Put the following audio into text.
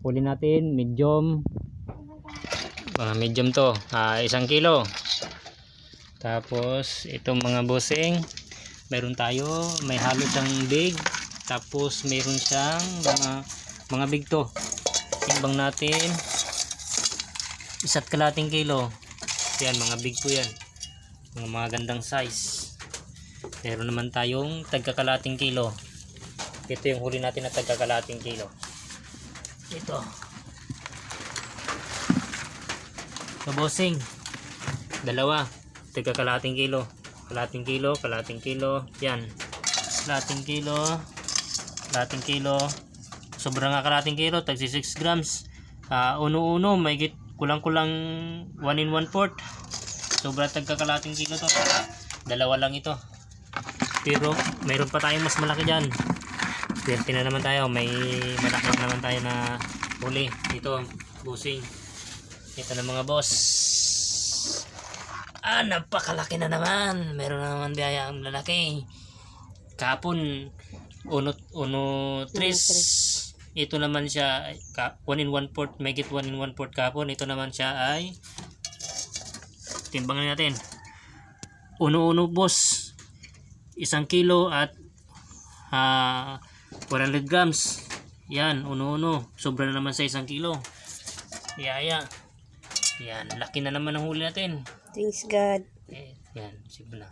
huli natin medium, mga medium to, 1 kilo. Tapos itong mga bossing, meron tayo, may halo siyang big, tapos meron siyang mga big to. Timbang natin 1.5 kilo. Yan, mga big po yan, mga gandang size. Meron naman tayong tagkakalating kilo. Ito yung huli natin na tagkakalating kilo. Ito bossing, dalawa, tagkakalating kilo. Kalating kilo, kalating kilo. Yan, kalating kilo, kalating kilo. Sobrang nga kalating kilo, tagsi 6 grams. Uno-uno, may kulang-kulang 1 in 1/4. Sobra tagkakalating kilo to. Dalawa lang ito. Pero mayroon pa tayong mas malaki dyan. Swerte na naman tayo, may malaki naman tayo na huli. Ito, bossing. Ito na mga boss. Napakalaki na naman. Meron na naman biyaya ang lalaki. Kapon, uno 3. Ito naman siya, 1 in 1/4, make it 1 in 1/4 kapon. Ito naman siya ay, timbangan natin. Uno boss. 1 kilo at 400 grams. Yan, uno. Sobra na naman sa 1 kilo. Yaya. Yan, laki na naman ang huli natin. Thanks God. Yan, sige na.